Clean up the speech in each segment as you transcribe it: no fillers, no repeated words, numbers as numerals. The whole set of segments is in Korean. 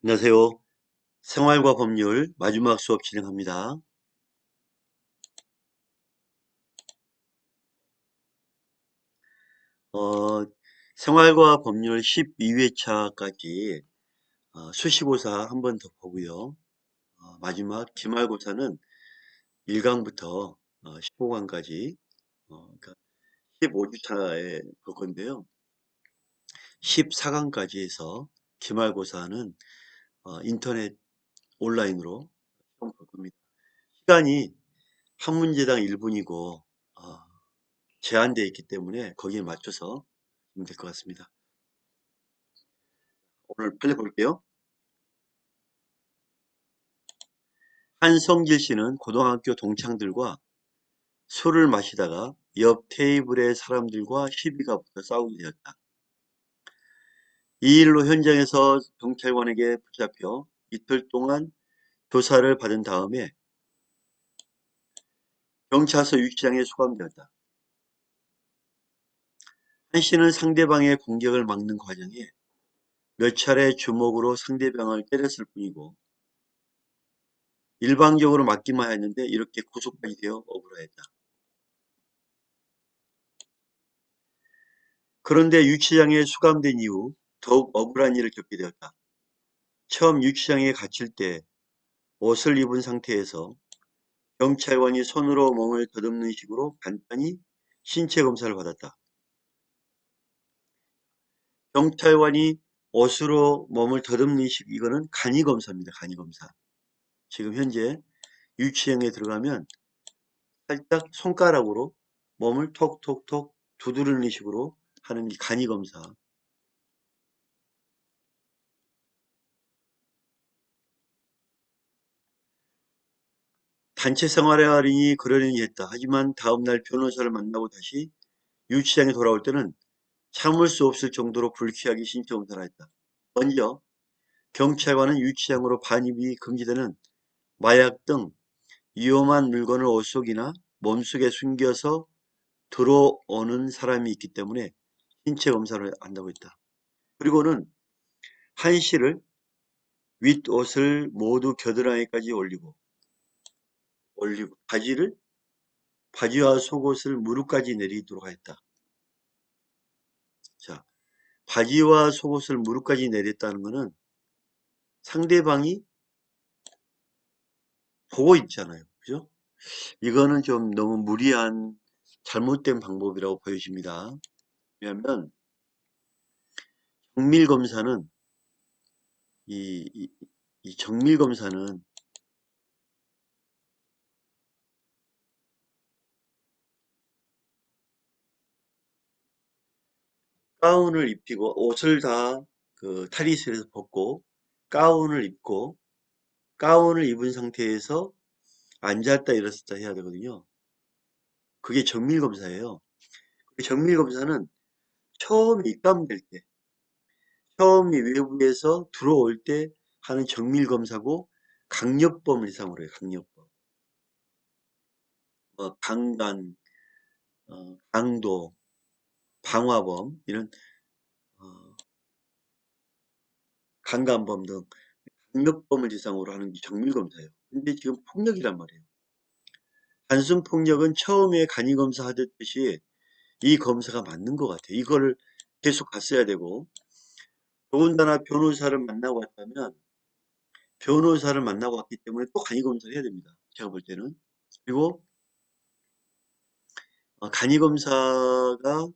안녕하세요. 생활과 법률 마지막 수업 진행합니다. 어, 생활과 법률 12회차까지 수시고사 한 번 더 보고요. 마지막 기말고사는 1강부터 15강까지 그러니까 15주차에 볼 건데요. 14강까지 해서 기말고사는 인터넷 온라인으로 시험 볼 겁니다. 시간이 한 문제당 1분이고 제한되어 있기 때문에 거기에 맞춰서 하면 될 것 같습니다. 오늘 빨리 볼게요. 한성길 씨는 고등학교 동창들과 술을 마시다가 옆 테이블의 사람들과 시비가 붙어 싸우게 되었다. 이 일로 현장에서 경찰관에게 붙잡혀 이틀 동안 조사를 받은 다음에 경찰서 유치장에 수감되었다. 한 씨는 상대방의 공격을 막는 과정에 몇 차례 주먹으로 상대방을 때렸을 뿐이고 일방적으로 맞기만 했는데 이렇게 구속까지 되어 억울하였다. 그런데 유치장에 수감된 이후 더욱 억울한 일을 겪게 되었다. 처음 유치장에 갇힐 때 옷을 입은 상태에서 경찰관이 손으로 몸을 더듬는 식으로 간단히 신체 검사를 받았다. 경찰관이 옷으로 몸을 더듬는 식, 이거는 간이 검사입니다. 간이 검사. 지금 현재 유치장에 들어가면 살짝 손가락으로 몸을 톡톡톡 두드리는 식으로 하는 간이 검사. 단체 생활이니 그러려니 했다. 하지만 다음날 변호사를 만나고 다시 유치장에 돌아올 때는 참을 수 없을 정도로 불쾌하게 신체 검사를 했다. 먼저 경찰관은 유치장으로 반입이 금지되는 마약 등 위험한 물건을 옷 속이나 몸속에 숨겨서 들어오는 사람이 있기 때문에 신체 검사를 한다고 했다. 그리고는 한 씨를 윗옷을 모두 겨드랑이까지 올리고 바지와 속옷을 무릎까지 내리도록 하였다. 자, 바지와 속옷을 무릎까지 내렸다는 것은 상대방이 보고 있잖아요. 그죠? 이거는 좀 너무 무리한 잘못된 방법이라고 보여집니다. 왜냐하면 정밀검사는 이, 이, 이 정밀검사는 가운을 입히고 옷을 다 그 탈의실에서 벗고 가운을 입고 가운을 입은 상태에서 앉았다 일어섰다 해야 되거든요. 그게 정밀검사예요. 정밀검사는 처음에 입감될 때, 처음에 외부에서 들어올 때 하는 정밀검사고 강력범을 이상으로 해요. 강력범. 뭐 강간, 강도, 방화범 이런 어, 강간범 등 강력범을 대상으로 하는 게 정밀검사예요. 근데 지금 폭력이란 말이에요. 단순 폭력은 처음에 간이검사 하듯이 이 검사가 맞는 것 같아요. 이거를 계속 갔어야 되고 더군다나 변호사를 만나고 왔기 때문에 또 간이검사를 해야 됩니다. 제가 볼 때는. 그리고 간이검사가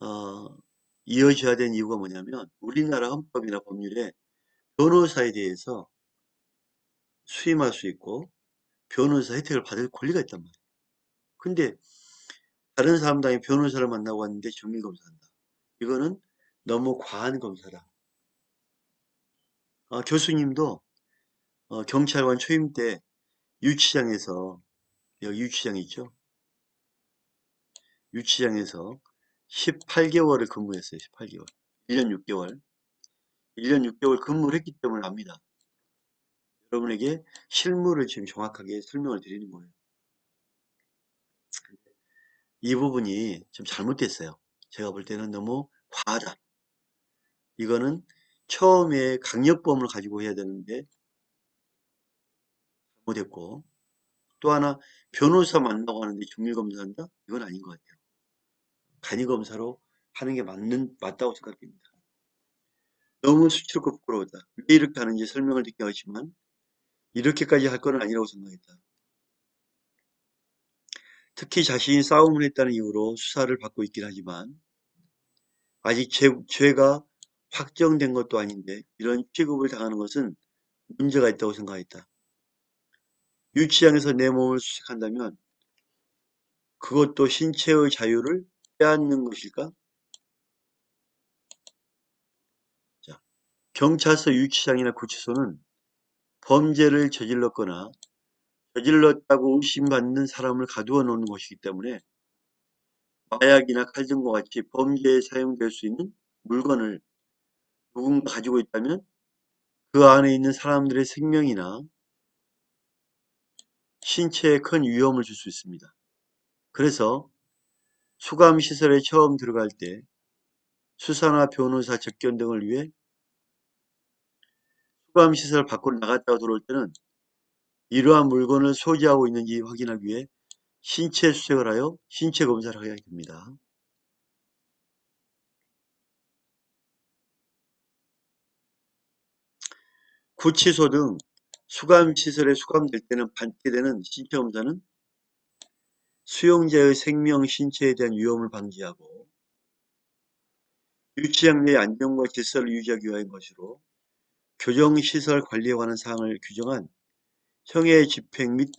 어, 이어져야 되는 이유가 뭐냐면 우리나라 헌법이나 법률에 변호사에 대해서 수임할 수 있고 변호사 혜택을 받을 권리가 있단 말이에요. 근데 다른 사람당에 변호사를 만나고 왔는데 정밀검사한다. 이거는 너무 과한 검사다. 교수님도 경찰관 초임 때 유치장에서 여기 유치장 있죠? 유치장에서 18개월을 근무했어요. 18개월. 1년 6개월. 1년 6개월 근무를 했기 때문에 압니다. 여러분에게 실무를 지금 정확하게 설명을 드리는 거예요. 이 부분이 좀 잘못됐어요. 제가 볼 때는 너무 과하다. 이거는 처음에 강력범을 가지고 해야 되는데 잘못했고, 또 하나 변호사 만나고 하는데 정밀검사한다? 이건 아닌 것 같아요. 간이검사로 하는 게 맞다고 생각합니다. 너무 수치롭고 부끄러웠다. 왜 이렇게 하는지 설명을 듣게 하지만 이렇게까지 할 건 아니라고 생각했다. 특히 자신이 싸움을 했다는 이유로 수사를 받고 있긴 하지만 아직 죄가 확정된 것도 아닌데 이런 취급을 당하는 것은 문제가 있다고 생각했다. 유치장에서 내 몸을 수색한다면 그것도 신체의 자유를 빼앗는 것일까? 자, 경찰서 유치장이나 구치소는 범죄를 저질렀거나 저질렀다고 의심받는 사람을 가두어 놓는 곳이기 때문에 마약이나 칼 등과 같이 범죄에 사용될 수 있는 물건을 누군가 가지고 있다면 그 안에 있는 사람들의 생명이나 신체에 큰 위험을 줄 수 있습니다. 그래서 수감시설에 처음 들어갈 때 수사나 변호사 접견 등을 위해 수감시설 밖으로 나갔다가 들어올 때는 이러한 물건을 소지하고 있는지 확인하기 위해 신체 수색을 하여 신체 검사를 해야 됩니다. 구치소 등 수감시설에 수감될 때는 받게 되는 신체 검사는 수용자의 생명, 신체에 대한 위험을 방지하고 유치장 내 안전과 질서를 유지하기 위한 것으로 교정시설 관리에 관한 사항을 규정한 형의 집행 및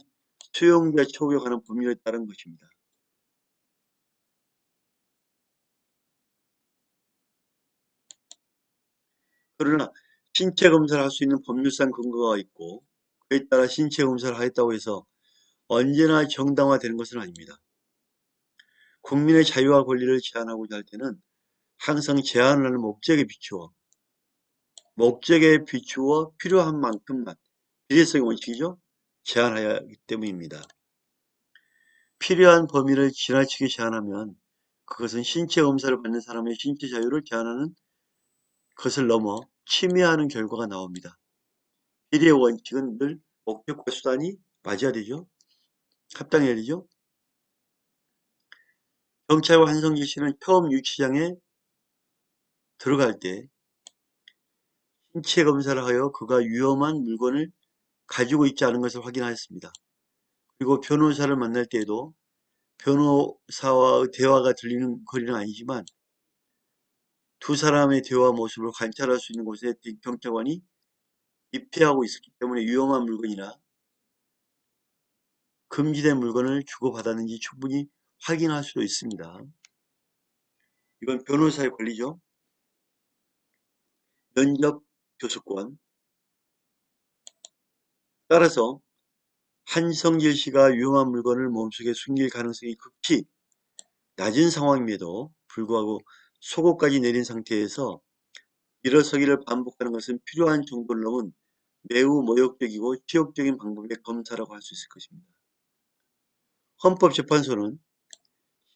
수용자 처우에 관한 법률에 따른 것입니다. 그러나 신체 검사를 할 수 있는 법률상 근거가 있고 그에 따라 신체 검사를 하겠다고 해서 언제나 정당화되는 것은 아닙니다. 국민의 자유와 권리를 제한하고자 할 때는 항상 제한을 하는 목적에 비추어 필요한 만큼만 비례성의 원칙이죠. 제한해야 하기 때문입니다. 필요한 범위를 지나치게 제한하면 그것은 신체 검사를 받는 사람의 신체 자유를 제한하는 것을 넘어 침해하는 결과가 나옵니다. 비례의 원칙은 늘 목적과 수단이 맞아야 되죠. 합당해야 되죠. 경찰과 한성길 씨는 처음 유치장에 들어갈 때 신체 검사를 하여 그가 위험한 물건을 가지고 있지 않은 것을 확인하였습니다. 그리고 변호사를 만날 때에도 변호사와의 대화가 들리는 거리는 아니지만 두 사람의 대화 모습을 관찰할 수 있는 곳에 경찰관이 입회하고 있었기 때문에 위험한 물건이나 금지된 물건을 주고받았는지 충분히 확인할 수도 있습니다. 이건 변호사의 권리죠. 면접 교수권. 따라서 한성길 씨가 위험한 물건을 몸속에 숨길 가능성이 극히 낮은 상황임에도 불구하고 속옷까지 내린 상태에서 일어서기를 반복하는 것은 필요한 정도를 넘은 매우 모욕적이고 치욕적인 방법의 검사라고 할 수 있을 것입니다. 헌법재판소는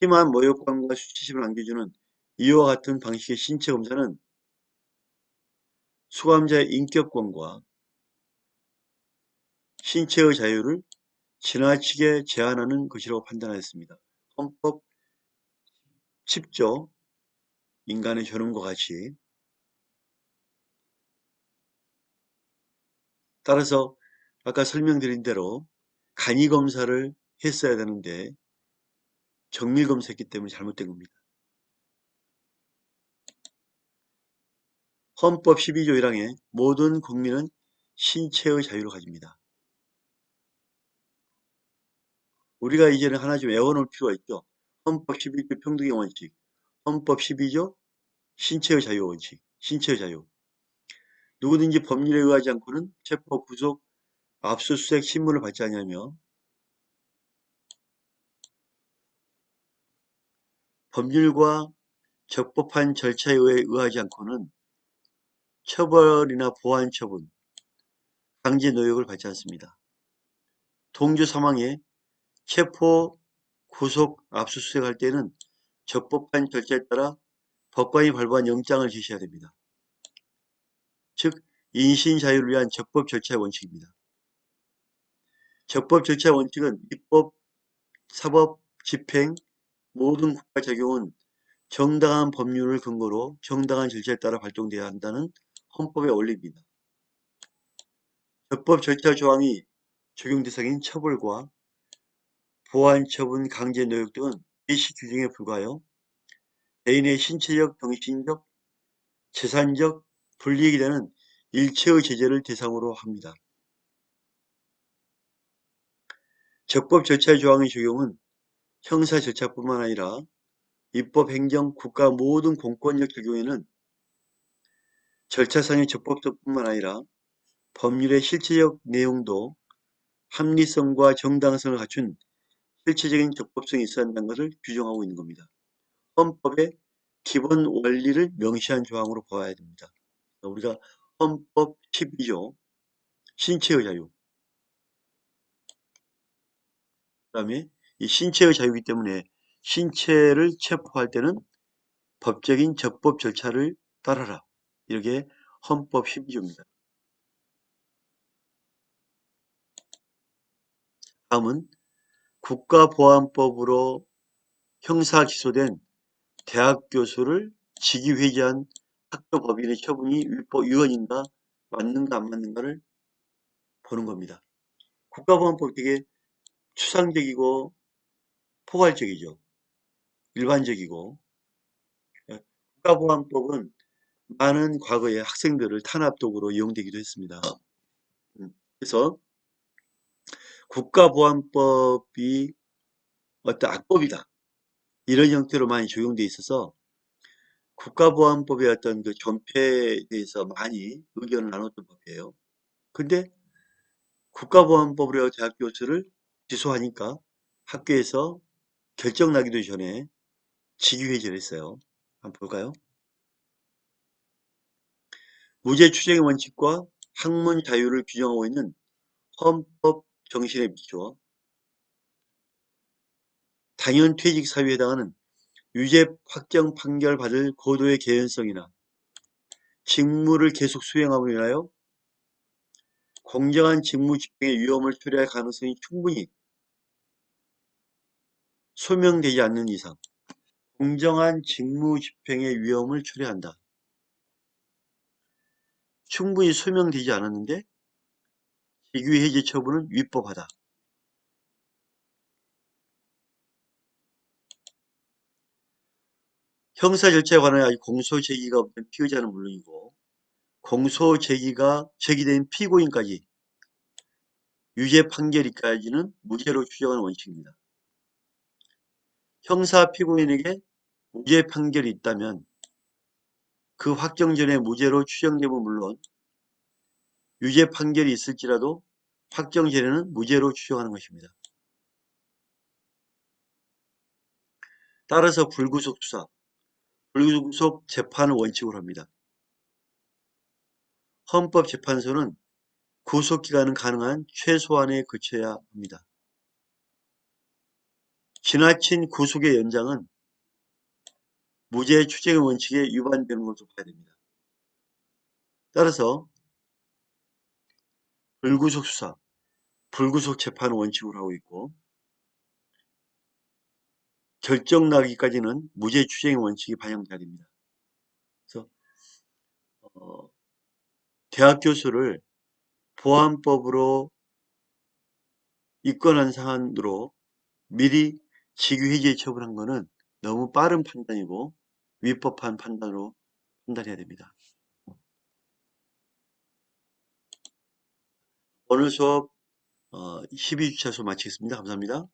심한 모욕감과 수치심을 안겨주는 이와 같은 방식의 신체 검사는 수감자의 인격권과 신체의 자유를 지나치게 제한하는 것이라고 판단하였습니다. 헌법 10조 인간의 존엄과 같이. 따라서 아까 설명드린 대로 간이검사를 했어야 되는데 정밀검사했기 때문에 잘못된 겁니다. 헌법 12조 1항에 모든 국민은 신체의 자유를 가집니다. 우리가 이제는 하나 좀 외워놓을 필요가 있죠. 헌법 11조 평등의 원칙, 헌법 12조 신체의 자유 원칙, 신체의 자유. 누구든지 법률에 의하지 않고는 체포, 구속, 압수수색, 신문을 받지 않냐며 법률과 적법한 절차에 의하지 않고는 처벌이나 보안 처분, 강제 노역을 받지 않습니다. 동조 사망에 체포, 구속, 압수수색할 때는 적법한 절차에 따라 법관이 발부한 영장을 제시해야 됩니다. 인신 자유를 위한 적법 절차의 원칙입니다. 적법 절차의 원칙은 입법, 사법, 집행, 모든 국가 적용은 정당한 법률을 근거로 정당한 절차에 따라 발동되어야 한다는 헌법의 원리입니다. 적법 절차 조항이 적용 대상인 처벌과 보안, 처분, 강제 노역 등은 예시 규정에 불과하여 개인의 신체적, 정신적, 재산적 불이익이 되는 일체의 제재를 대상으로 합니다. 적법 절차의 조항의 적용은 형사 절차뿐만 아니라 입법, 행정, 국가 모든 공권력 적용에는 절차상의 적법성뿐만 아니라 법률의 실체적 내용도 합리성과 정당성을 갖춘 실체적인 적법성이 있어야 한다는 것을 규정하고 있는 겁니다. 헌법의 기본 원리를 명시한 조항으로 보아야 됩니다. 우리가 헌법 12조 신체의 자유, 그 다음에 이 신체의 자유이기 때문에 신체를 체포할 때는 법적인 적법 절차를 따라라. 이렇게 헌법 12조입니다. 다음은 국가보안법으로 형사 기소된 대학 교수를 직위해제한 학교 법인의 처분이 위헌인가 맞는가 안 맞는가를 보는 겁니다. 국가보안법 되게 추상적이고 포괄적이죠. 일반적이고. 국가보안법은 많은 과거에 학생들을 탄압도구로 이용되기도 했습니다. 그래서 국가보안법이 어떤 악법이다. 이런 형태로 많이 적용돼 있어서 국가보안법의 어떤 그 존폐에 대해서 많이 의견을 나눴던 법이에요. 근데 국가보안법으로 대학 교수를 기소하니까 학교에서 결정 나기도 전에 직위해제를 했어요. 한번 볼까요? 무죄 추정의 원칙과 학문 자유를 규정하고 있는 헌법 정신에 비추어 당연퇴직 사유에 해당하는 유죄 확정 판결 받을 고도의 개연성이나 직무를 계속 수행함으로 인하여 공정한 직무 집행의 위험을 초래할 가능성이 충분히 소명되지 않는 이상 공정한 직무 집행의 위험을 초래한다. 충분히 소명되지 않았는데 직위해제 처분은 위법하다. 형사 절차에 관하여 공소 제기가 없는 피의자는 물론이고 공소 제기가 제기된 피고인까지 유죄 판결이까지는 무죄로 추정하는 원칙입니다. 형사 피고인에게 무죄 판결이 있다면 그 확정 전에 무죄로 추정되면 물론 유죄 판결이 있을지라도 확정 전에는 무죄로 추정하는 것입니다. 따라서 불구속 수사, 불구속 재판을 원칙으로 합니다. 헌법재판소는 구속기간은 가능한 최소한에 그쳐야 합니다. 지나친 구속의 연장은 무죄 추정의 원칙에 위반되는 것으로 봐야 됩니다. 따라서 불구속 수사, 불구속 재판을 원칙으로 하고 있고 결정 나기까지는 무죄 추정의 원칙이 반영돼야 됩니다. 그래서 대학 교수를 보안법으로 입건한 사안으로 미리 직위해제 처분한 것은 너무 빠른 판단이고 위법한 판단으로 판단해야 됩니다. 오늘 수업 12주차 수업 마치겠습니다. 감사합니다.